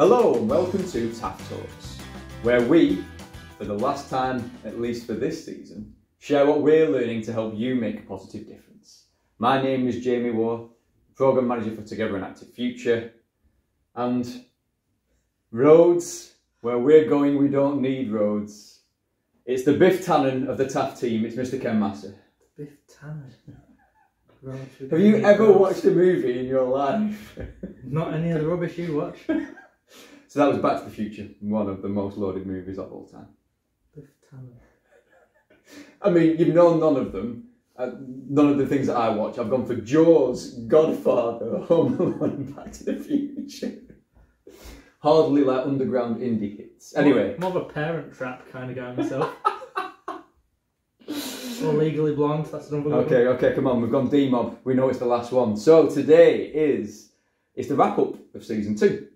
Hello and welcome to TaAF Talks, where we, for the last time, at least for this season, share what we're learning to help you make a positive difference. My name is Jamie Waugh, Programme Manager for Together an Active Future, and roads, where we're going we don't need roads. It's the Biff Tannen of the TaAF team, it's Mr. Ken Massey. Biff Tannen? Have you ever watched a movie in your life? Not any of the rubbish you watch. So that was Back to the Future, one of the most loaded movies of all time. Biff Tannen. I mean, you've known none of them. None of the things that I watch. I've gone for Jaws, Godfather, Home Alone, and Back to the Future. Hardly like underground indie hits. Anyway. More of a Parent Trap kind of guy myself. Or Legally Blonde, that's another one. Okay, come on, we've gone D-Mob. We know it's the last one. So today it's the wrap-up of Season 2.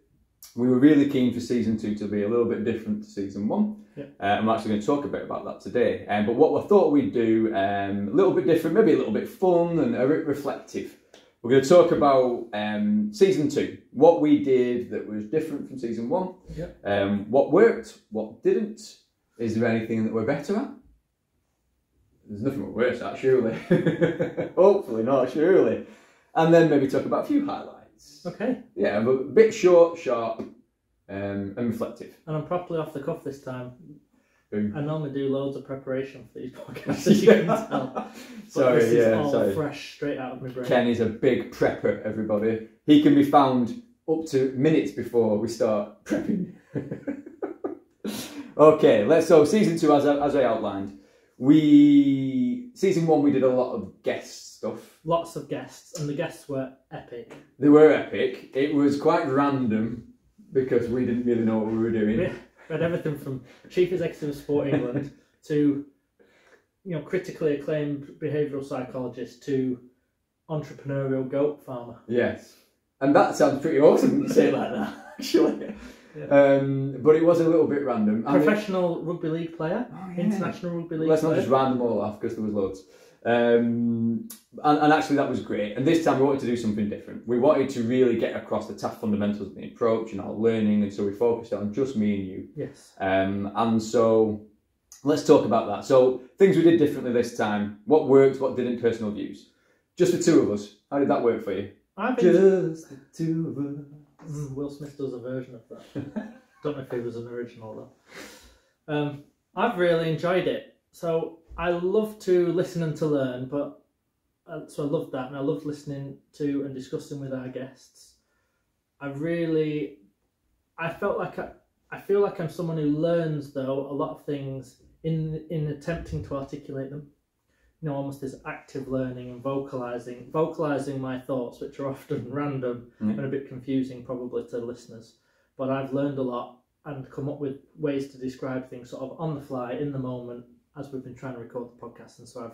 We were really keen for Season 2 to be a little bit different to Season 1. Yeah. I'm actually going to talk a bit about that today. But what I thought we'd do, a little bit different, maybe a little bit fun and a bit reflective. We're going to talk about Season 2, what we did that was different from Season 1, what worked, what didn't, is there anything that we're better at? There's nothing we're worse at, surely. Hopefully not, surely. And then maybe talk about a few highlights. Okay. Yeah, but a bit short, sharp, and reflective. And I'm properly off the cuff this time. Boom. I normally do loads of preparation for these podcasts, as you can tell. But this is all fresh, straight out of my brain. Ken is a big prepper, everybody. He can be found up to minutes before we start prepping. Okay, so Season 2, as I outlined. Season 1 we did a lot of guest stuff. Lots of guests, and the guests were epic. They were epic. It was quite random because we didn't really know what we were doing. We had everything from Chief Executive of Sport England to critically acclaimed behavioural psychologist to entrepreneurial goat farmer. Yes. And that sounds pretty awesome when you say it like that, actually. Yeah. But it was a little bit random. Professional rugby league player, international rugby league player. Let's not just round them all off because there was loads. And actually that was great. And this time we wanted to do something different. We wanted to really get across the TaAF fundamentals of the approach and our learning, and so we focused on just me and you. Yes. And so let's talk about that. So things we did differently this time. What worked, what didn't, personal views. Just the two of us. How did that work for you? Just the two of us. Will Smith does a version of that. Don't know if it was an original though. I've really enjoyed it. So I love to listen and to learn, but so I loved that, and I loved listening to and discussing with our guests. I feel like I'm someone who learns though a lot of things in attempting to articulate them. Almost this active learning and vocalising my thoughts, which are often random and a bit confusing probably to listeners. But I've learned a lot and come up with ways to describe things sort of on the fly, in the moment, as we've been trying to record the podcast. And so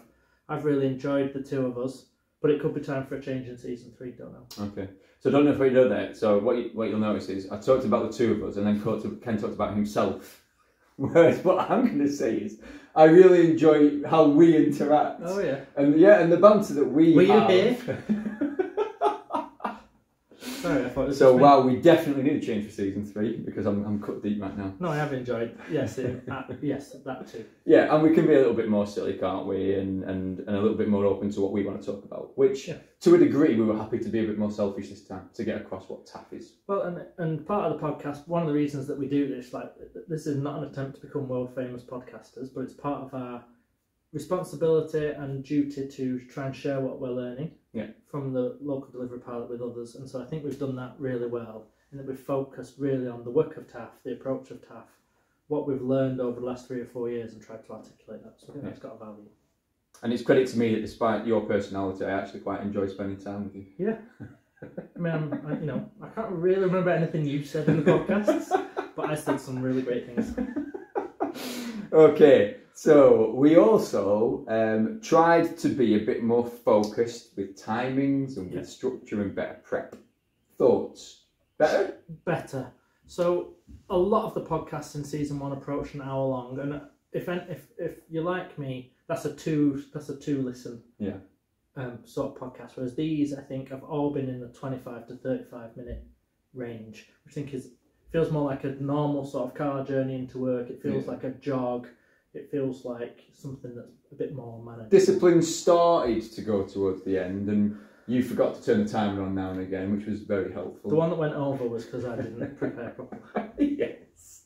I've really enjoyed the two of us, but it could be time for a change in Season 3, don't know. Okay. So don't know if you know that. So what you'll notice is I talked about the two of us, and then Ken talked about himself. Whereas what I'm going to say is, I really enjoy how we interact. Oh yeah. And the banter that we have. Were you here? Sorry, I thought it was so wow, we definitely need a change for Season 3 because I'm cut deep right now. No, I have enjoyed. Yes, yes, that too. Yeah, and we can be a little bit more silly, can't we? And a little bit more open to what we want to talk about. Which, to a degree, we were happy to be a bit more selfish this time to get across what TaAF is. Well, and part of the podcast, one of the reasons that we do this, this is not an attempt to become world famous podcasters, but it's part of our responsibility and duty to try and share what we're learning from the local delivery pilot with others. And so I think we've done that really well, in that we've focused really on the work of TaAF, the approach of TaAF, what we've learned over the last 3 or 4 years, and tried to articulate that. So I think that's got a value. And it's credit to me that despite your personality, I actually quite enjoy spending time with you. Yeah. I mean, I can't really remember anything you said in the podcasts, but I said some really great things. Okay. So we also tried to be a bit more focused with timings and with structure and better prep. Thoughts? Better? Better. So a lot of the podcasts in Season 1 approach an hour long, and if you're like me, that's a two listen sort of podcast. Whereas these, I think, have all been in the 25 to 35 minute range, which I think is feels more like a normal sort of car journey into work. It feels like a jog. It feels like something that's a bit more manageable. Discipline started to go towards the end, and you forgot to turn the timer on now and again, which was very helpful. The one that went over was because I didn't prepare properly. Yes.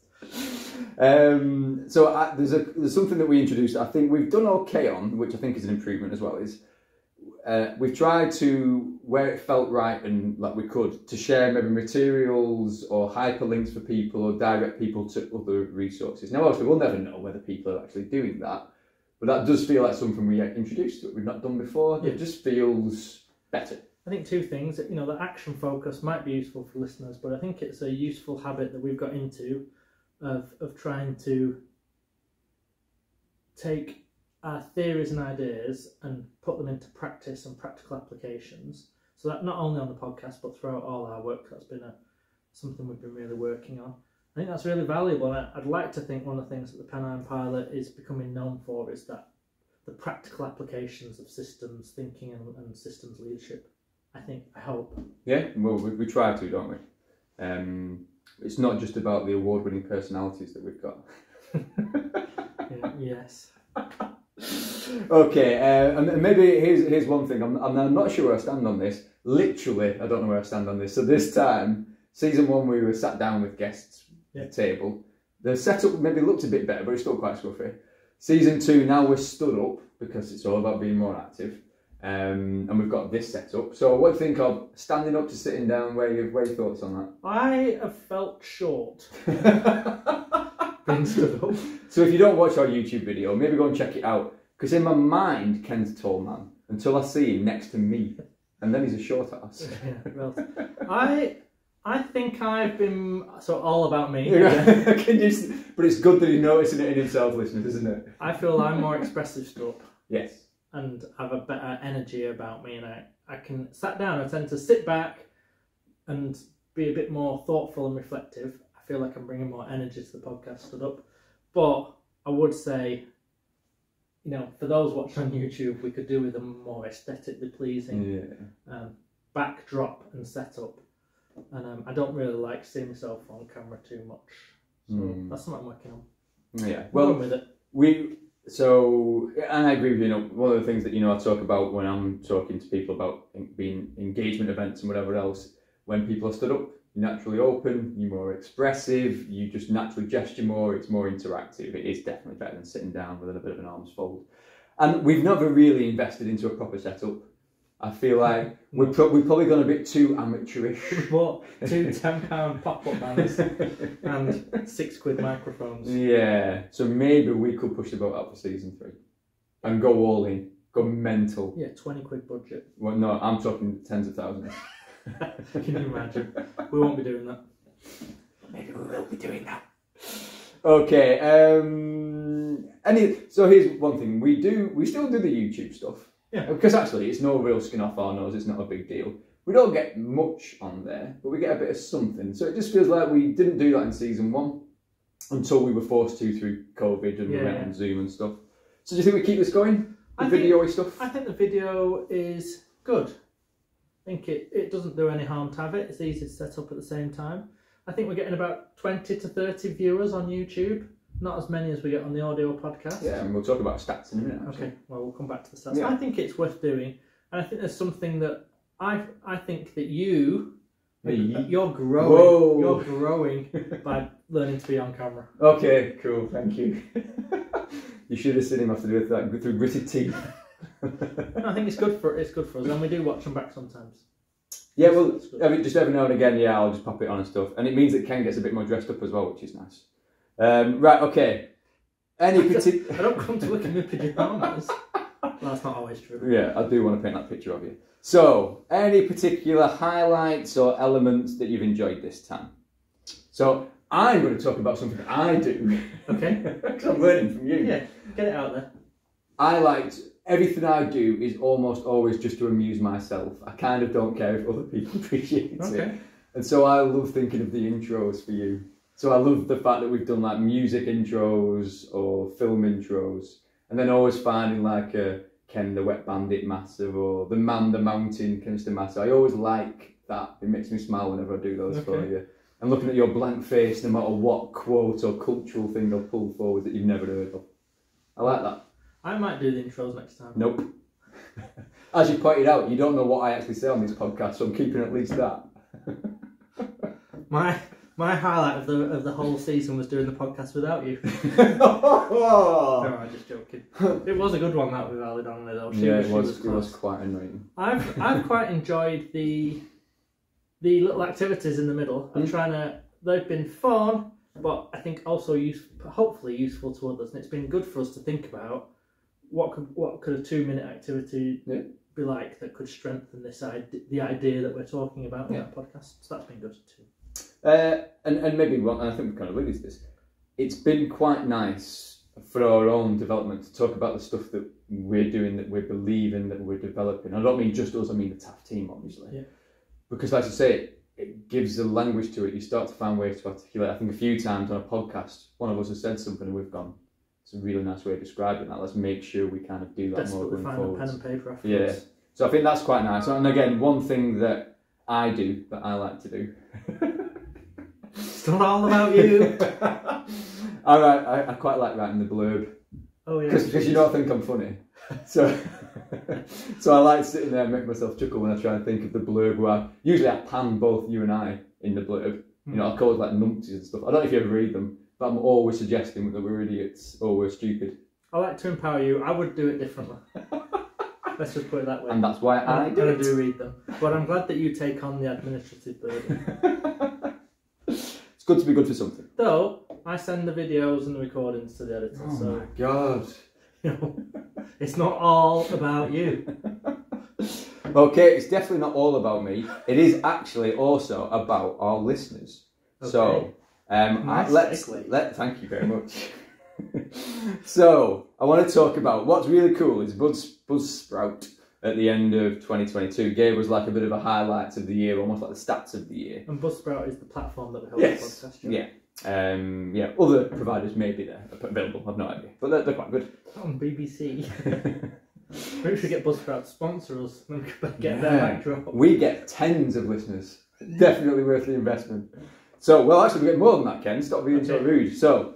So there's something that we introduced. I think we've done okay on, which I think is an improvement as well. Is we've tried to, where it felt right and like we could, to share maybe materials or hyperlinks for people or direct people to other resources. Now, obviously, we'll never know whether people are actually doing that, but that does feel like something we introduced that we've not done before. Yeah. It just feels better. I think two things. You know, the action focus might be useful for listeners, but I think it's a useful habit that we've got into of trying to take our theories and ideas and put them into practice and practical applications. So that not only on the podcast, but throughout all our work, that's been something we've been really working on. I think that's really valuable. I'd like to think one of the things that the Pennine Pilot is becoming known for is that the practical applications of systems thinking and systems leadership. I hope. Yeah, well, we try to, don't we? It's not just about the award-winning personalities that we've got. Yes. Okay, and maybe here's one thing. I'm not sure where I stand on this. Literally, I don't know where I stand on this. So this time, season 1, we were sat down with guests at the table. The setup maybe looked a bit better, but it's still quite scruffy. Season 2, now we're stood up because it's all about being more active. And we've got this set up. So what do you think of standing up to sitting down? Where are your thoughts on that? I have felt short being stood up. So if you don't watch our YouTube video, maybe go and check it out. Because in my mind, Ken's a tall man until I see him next to me, and then he's a short ass. Yeah, well, I think I've been all about me. But it's good that he's noticing it in himself, listeners, isn't it? I feel I'm more expressive stood up. Yes. And have a better energy about me, and I can sat down. I tend to sit back and be a bit more thoughtful and reflective. I feel like I'm bringing more energy to the podcast stood up. But I would say, you know, for those watching on YouTube, we could do with a more aesthetically pleasing backdrop and setup. And I don't really like seeing myself on camera too much. So that's something I'm working on. Yeah, well, with it. So, and I agree with you. You know, one of the things that I talk about when I'm talking to people about being engagement events and whatever else, when people are stood up, you're naturally open, you're more expressive, you just naturally gesture more, it's more interactive. It is definitely better than sitting down with a bit of an arms fold. And we've never really invested into a proper setup. I feel like we've probably gone a bit too amateurish. We bought 2 £10 pop-up banners and £6 microphones. Yeah, so maybe we could push the boat out for season 3 and go all in, go mental. Yeah, £20 budget. Well, no, I'm talking tens of thousands. Can you imagine? We won't be doing that. Maybe we will be doing that. Okay. So here's one thing we still do the YouTube stuff. Yeah. Because actually, it's no real skin off our nose. It's not a big deal. We don't get much on there, but we get a bit of something. So it just feels like we didn't do that in season 1 until we were forced to through COVID and we went on Zoom and stuff. So do you think we keep this going? The video-y stuff? I think the video is good. I think it doesn't do any harm to have it. It's easy to set up at the same time. I think we're getting about 20 to 30 viewers on YouTube. Not as many as we get on the audio podcast. Yeah, and we'll talk about stats in a minute. Okay, well, we'll come back to the stats. Yeah. I think it's worth doing. And I think there's something that I think that you're growing. Whoa. You're growing by learning to be on camera. Okay, cool, thank you. You should have seen him have to do it through gritted teeth. I think it's good for us, and we do watch them back sometimes. Yeah, well, just every now and again, I'll just pop it on and stuff, and it means that Ken gets a bit more dressed up as well, which is nice. Right, okay. I don't come to look in my pyjamas. Well, that's not always true. Yeah, I do want to paint that picture of you. So, any particular highlights or elements that you've enjoyed this time? So, I'm going to talk about something that I do. Okay. Because I'm learning from you. Yeah, get it out there. I liked everything I do is almost always just to amuse myself. I kind of don't care if other people appreciate it. And so I love thinking of the intros for you. So I love the fact that we've done like music intros or film intros, and then always finding like a Ken the Wet Bandit massive or the Man the Mountain Kinister massive. I always like that. It makes me smile whenever I do those for you. and looking at your blank face no matter what quote or cultural thing they'll pull forward that you've never heard of. I like that. I might do the intros next time. Nope. As you pointed out, you don't know what I actually say on this podcast, so I'm keeping at least that. My highlight of the whole season was doing the podcast without you. No, I'm just joking. It was a good one that with Ali Donnelly though. It was quite annoying. I've quite enjoyed the little activities in the middle. They've been fun, but I think also hopefully useful to others, and it's been good for us to think about what could a 2-minute activity be like that could strengthen the idea that we're talking about in that podcast. So that's been good too. And maybe and I think we've kind of alluded to this. It's been quite nice for our own development to talk about the stuff that we're doing, that we believe in, that we're developing. I don't mean just us, I mean the TaAF team, obviously. Yeah. Because, like I say, it gives a language to it. You start to find ways to articulate. I think a few times on a podcast, one of us has said something and we've gone, it's a really nice way of describing that. Let's make sure we kind of do that more going forward. Pen and paper afterwards. Yeah. So I think that's quite nice. And again, one thing that I do, that I like to do. It's not all about you. I quite like writing the blurb. Oh yeah. Because you don't think I'm funny. So I like sitting there and making myself chuckle when I try and think of the blurb where usually I pan both you and I in the blurb. You know, I call it like numpties and stuff. I don't know if you ever read them, but I'm always suggesting that we're idiots or we're stupid. I like to empower you. I would do it differently. Let's just put it that way. And that's why I do read them. But I'm glad that you take on the administrative burden. It's good to be good for something. Though, I send the videos and the recordings to the editor. Oh my God. You know, it's not all about you. Okay, it's definitely not all about me. It is actually also about our listeners. Okay. So, thank you very much. So, I want to talk about what's really cool is Buzzsprout at the end of 2022 gave us like a bit of a highlight of the year, almost like the stats of the year. And Buzzsprout is the platform that we hold the podcast. Yeah. Other providers may be there available, I've no idea, but they're quite good. On BBC. Maybe we should get Buzzsprout to sponsor us and we could get their backdrop. We get tens of listeners. Definitely worth the investment. So, well, actually, we get more than that, Ken. Stop being so rude. So,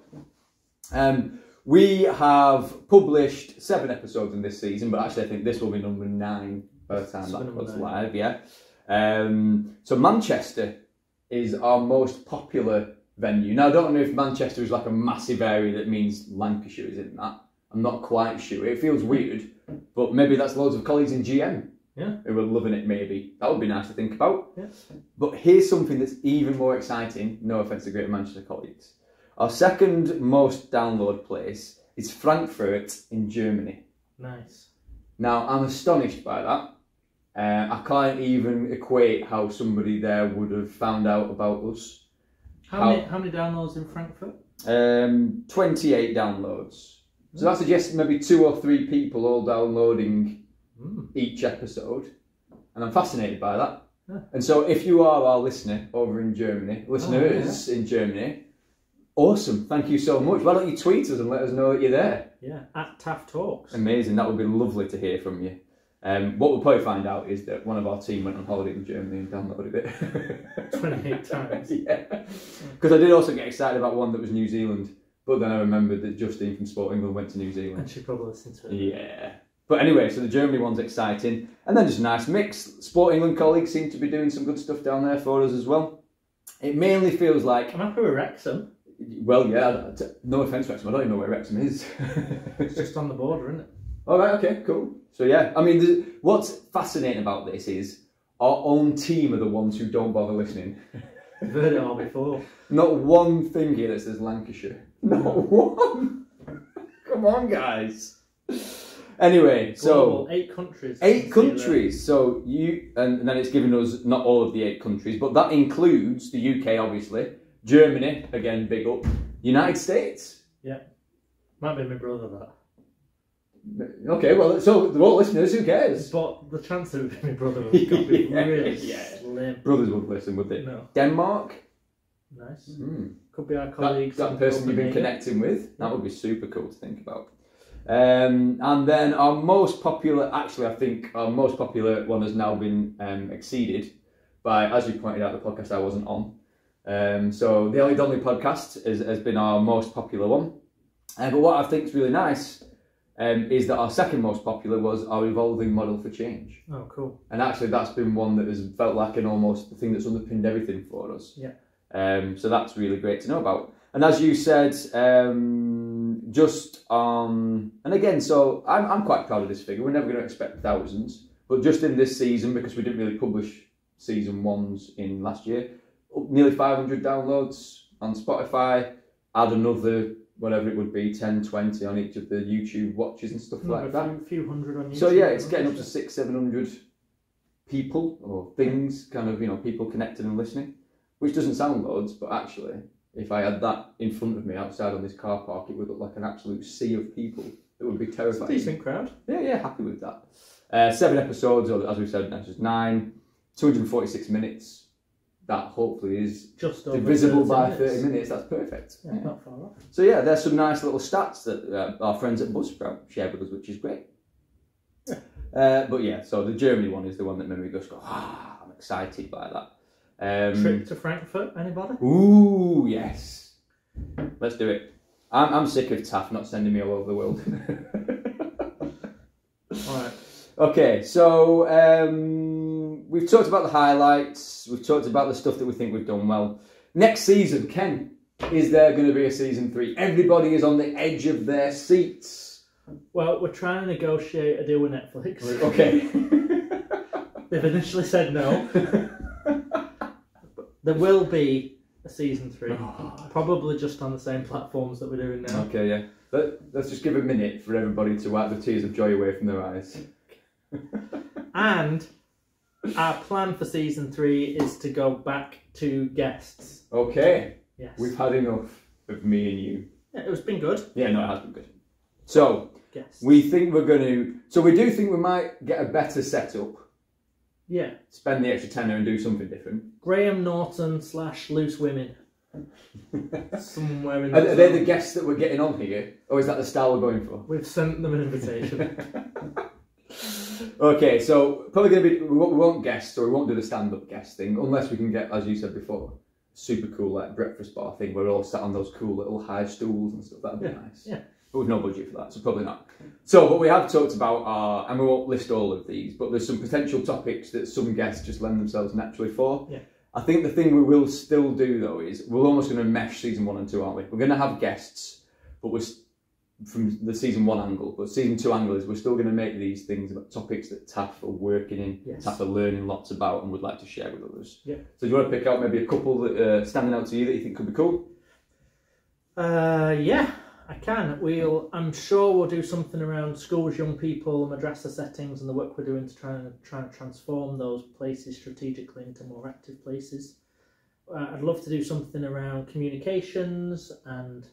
we have published 7 episodes in this season, but actually I think this will be number 9 by the time that goes live, So Manchester is our most popular venue. Now I don't know if Manchester is like a massive area that means Lancashire is in that. I'm not quite sure. It feels weird, but maybe that's loads of colleagues in GM who are loving it maybe. That would be nice to think about. Yeah. But here's something that's even more exciting, no offence to Greater Manchester colleagues. Our second most download place is Frankfurt in Germany. Nice. Now, I'm astonished by that. I can't even equate how somebody there would have found out about us. How many downloads in Frankfurt? 28 downloads. So that suggests maybe 2 or 3 people all downloading each episode. And I'm fascinated by that. Yeah. And so if you are our listener over in Germany, in Germany, awesome, thank you so much. Why don't you tweet us and let us know that you're there? Yeah, at TaAF Talks. Amazing, that would be lovely to hear from you. What we'll probably find out is that one of our team went on holiday in Germany and downloaded it. 28 times. Yeah. Because I did also get excited about one that was New Zealand, but then I remembered that Justine from Sport England went to New Zealand. And she probably listened to it. Yeah. But anyway, so the Germany one's exciting. And then just a nice mix. Sport England colleagues seem to be doing some good stuff down there for us as well. It mainly feels like... I'm happy with Wrexham. Well, yeah, no offence, Wrexham. I don't even know where Wrexham is. It's just on the border, isn't it? All right, okay, cool. So yeah, I mean, what's fascinating about this is our own team are the ones who don't bother listening. I've heard it all before. Not one thing here that says Lancashire. Not one. Come on, guys. Anyway, global, 8 countries. 8 countries. So and then it's given us not all of the 8 countries, but that includes the UK, obviously. Germany, again, big up. United States. Yeah. Might be my brother, that. Okay, well, so they're all listeners, who cares? But the chance of it being my brother would be really slim. Brothers would listen, would they? No. Denmark. Nice. Could be our colleagues. That person you've been connecting with. That would be super cool to think about. And then our most popular, actually I think our most popular one has now been exceeded by, as you pointed out, the podcast I wasn't on. So the Ollie Donnelly podcast has been our most popular one. But what I think is really nice is that our second most popular was our evolving model for change. Oh, cool. And actually that's been one that has felt like an almost the thing that's underpinned everything for us. Yeah. So that's really great to know about. And as you said, and again, so I'm quite proud of this figure. We're never going to expect thousands, but just in this season, because we didn't really publish season ones in last year, nearly 500 downloads on Spotify, add another, whatever it would be, 10, 20 on each of the YouTube watches and stuff like that. A few hundred on YouTube. So yeah, it's getting up to 600-700 people or things, kind of, people connected and listening, which doesn't sound loads, but actually, if I had that in front of me outside on this car park, it would look like an absolute sea of people. It would be terrifying. It's a decent crowd. Yeah, happy with that. 7 episodes, or as we said, now just 9, 246 minutes. That hopefully is just divisible by 30 minutes. That's perfect. Yeah, not far off. So yeah, there's some nice little stats that our friends at Buzzsprout shared with us, which is great. Yeah. But yeah, so the Germany one is the one that made me just go, I'm excited by that. Trip to Frankfurt, anybody? Ooh, yes. Let's do it. I'm sick of TaAF not sending me all over the world. Alright. Okay, so we've talked about the highlights, we've talked about the stuff that we think we've done well. Next season, Ken, is there going to be a season 3? Everybody is on the edge of their seats. Well, we're trying to negotiate a deal with Netflix. Okay. They've initially said no. There will be a season 3, probably just on the same platforms that we're doing now. Okay, yeah. Let's just give a minute for everybody to wipe the tears of joy away from their eyes. And our plan for season 3 is to go back to guests. Okay. Yes. We've had enough of me and you. Yeah, it's been good. Yeah, no, it has been good. So, Guests. we think we're going to... So we do think we might get a better setup. Yeah. Spend the extra tenner and do something different. Graham Norton / Loose Women. Somewhere in Are they the guests that we're getting on here? Or is that the style we're going for? We've sent them an invitation. Okay, so probably going to be... We won't guest, or we won't do the stand-up guest thing, unless we can get, as you said before, super cool like breakfast bar thing where we're all sat on those cool little high stools and stuff. That'd be nice. Yeah. But we've no budget for that, so probably not. So what we have talked about are, and we won't list all of these, but there's some potential topics that some guests just lend themselves naturally for. Yeah. I think the thing we will still do though is we're almost going to mesh season 1 and 2, aren't we? We're going to have guests, but we're from the season 1 angle, but season 2 angle is we're still going to make these things about topics that TaAF are working in, TaAF are learning lots about and would like to share with others. Yeah. So do you want to pick out maybe a couple that standing out to you that you think could be cool? Yeah, I can. I'm sure we'll do something around schools, young people, madrasa settings, and the work we're doing to try and transform those places strategically into more active places. I'd love to do something around communications and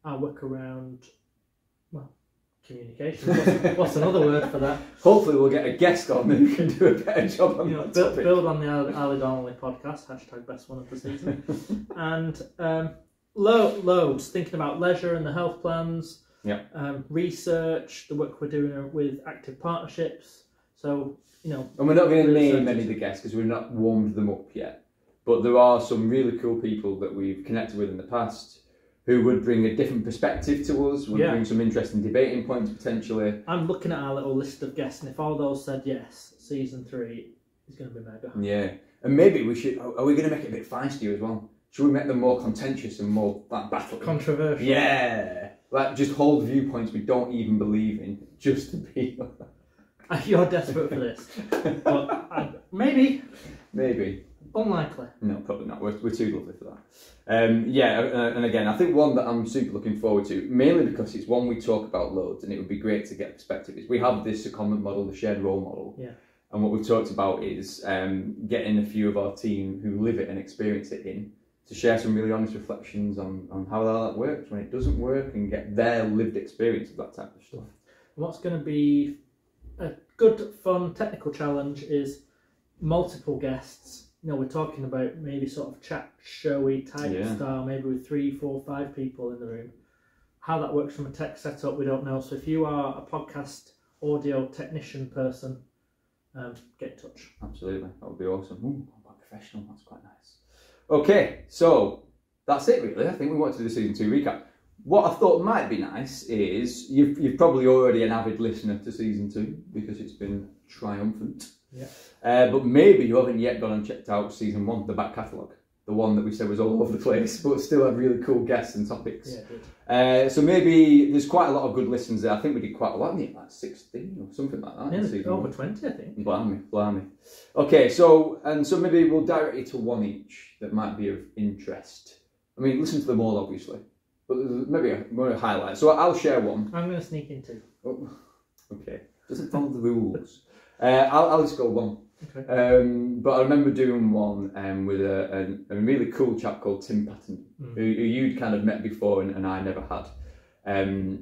our work around, communications. What's another word for that? Hopefully we'll get a guest on who can do a better job on that topic. Build on the Ali Donnelly podcast, #best one of the season. And loads, thinking about leisure and the health plans, research, the work we're doing with active partnerships. So, and we're not going to name any of the guests because we've not warmed them up yet. But there are some really cool people that we've connected with in the past who would bring a different perspective to us, would bring some interesting debating points potentially. I'm looking at our little list of guests, and if all those said yes, season 3 is going to be mega. Yeah, and maybe we should, are we going to make it a bit feisty as well? Should we make them more contentious and more battle? Controversial. Yeah, like just hold viewpoints we don't even believe in, just to be... You're desperate for this. But maybe. Maybe. Unlikely. No, probably not. We're too lovely for that. And again, I think one that I'm super looking forward to, mainly because it's one we talk about loads, and it would be great to get perspective, is we have this secondment model, the shared role model. Yeah. And what we've talked about is getting a few of our team who live it and experience it to share some really honest reflections on how that works when it doesn't work and get their lived experience of that type of stuff. What's going to be a good, fun technical challenge is multiple guests. We're talking about maybe sort of chat showy type style, maybe with 3, 4, 5 people in the room. How that works from a tech setup, we don't know. So if you are a podcast audio technician person, get in touch. Absolutely, that would be awesome. Ooh, professional. That's quite nice. Okay, so that's it really. I think we want to do the season 2 recap. What I thought might be nice is you've probably already an avid listener to season 2 because it's been triumphant. Yeah. But maybe you haven't yet gone and checked out season 1, the back catalogue. The one that we said was all over the place, but still had really cool guests and topics. Yeah, good. So maybe there's quite a lot of good listens there. I think we did quite a lot, like 16 or something like that. Yeah, over 20, I think. Blimey. Okay, so maybe we'll direct you to one each that might be of interest. I mean, listen to them all, obviously, but maybe I'm going to highlight. So I'll share one. I'm going to sneak in 2. Oh, okay, doesn't follow the rules. I'll just go one. Okay. But I remember doing one with a really cool chap called Tim Patton, who you'd kind of met before and I never had,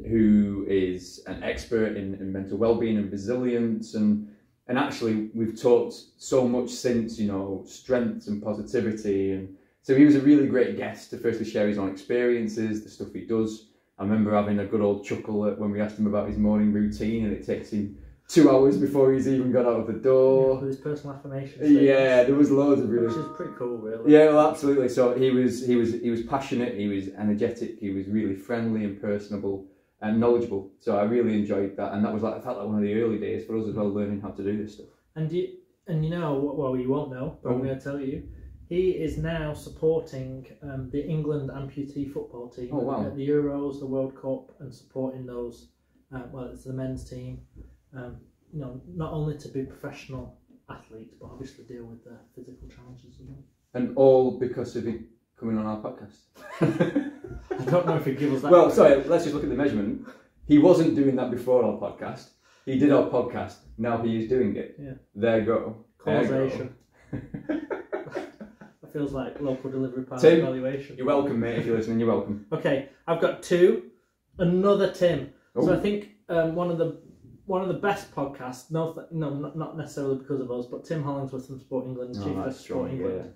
who is an expert in mental well-being and resilience, and actually we've talked so much since, you know, strength and positivity, and so he was a really great guest to firstly share his own experiences, the stuff he does. I remember having a good old chuckle when we asked him about his morning routine, and it takes him 2 hours before he's even got out of the door. With his personal affirmations. Yeah, there was loads of really. Which is pretty cool, really. Yeah, well, absolutely. So he was passionate. He was energetic. He was really friendly and personable and knowledgeable. So I really enjoyed that, and that was I felt like one of the early days for us as well, learning how to do this stuff. And you know, well, you won't know, but I'm going to tell you. He is now supporting the England amputee football team at the Euros, the World Cup, and supporting those. Well, it's the men's team. You know, not only to be professional athletes, but obviously deal with the physical challenges as well. And all because of him coming on our podcast. I don't know if he'd give us that. Well, sorry, let's just look at the measurement. He wasn't doing that before our podcast. He did our podcast. Now he is doing it. Yeah. There you go. Causation. That feels like local delivery part Tim, evaluation. You're welcome, mate. If you're listening, you're welcome. Okay, I've got 2. Another Tim. Oh. So I think one of the best podcasts. Not necessarily because of us, but Tim Hollingsworth from Sport England, Chief of Sport England.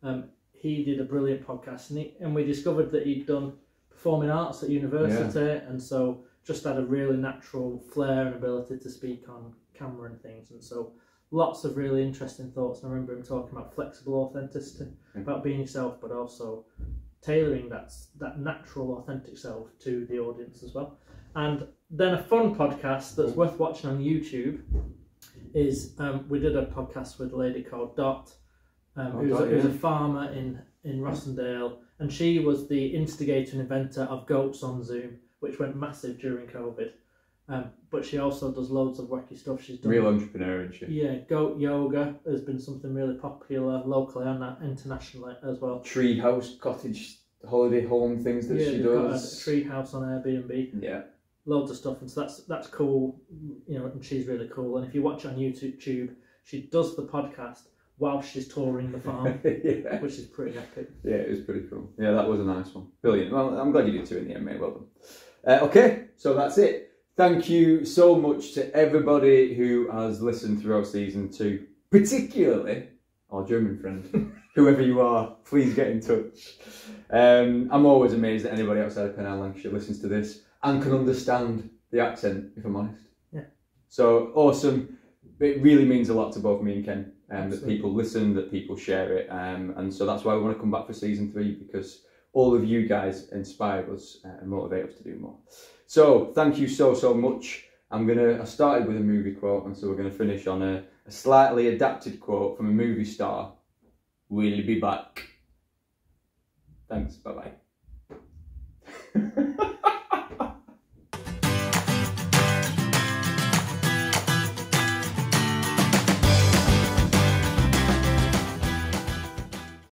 Yeah. He did a brilliant podcast, and we discovered that he'd done performing arts at university, and so just had a really natural flair and ability to speak on camera and things, and so lots of really interesting thoughts. I remember him talking about flexible authenticity, about being yourself, but also tailoring that natural, authentic self to the audience as well. And then a fun podcast that's worth watching on YouTube is we did a podcast with a lady called Dot, who's a farmer in Rossendale, and she was the instigator and inventor of Goats on Zoom, which went massive during COVID. But she also does loads of wacky stuff. She's done real entrepreneur, isn't she? Yeah, goat yoga has been something really popular locally and internationally as well. Tree house, cottage, holiday home things that she does. Got a tree house on Airbnb. Yeah. Loads of stuff, and so that's cool, you know, and she's really cool. And if you watch on YouTube, she does the podcast while she's touring the farm, which is pretty epic. Yeah, it was pretty cool. Yeah, that was a nice one. Brilliant. Well, I'm glad you did 2 in the end, mate. Well done. Okay, so that's it. Thank you so much to everybody who has listened throughout season 2, particularly our German friend. Whoever you are, please get in touch. I'm always amazed that anybody outside of Pennine, Lancashire listens to this and can understand the accent, if I'm honest. Yeah. So awesome. It really means a lot to both me and Ken, that people listen, that people share it. And so that's why we want to come back for season 3, because all of you guys inspire us and motivate us to do more. So thank you so much. I started with a movie quote, and so we're going to finish on a slightly adapted quote from a movie star. We'll be back. Thanks. Bye-bye.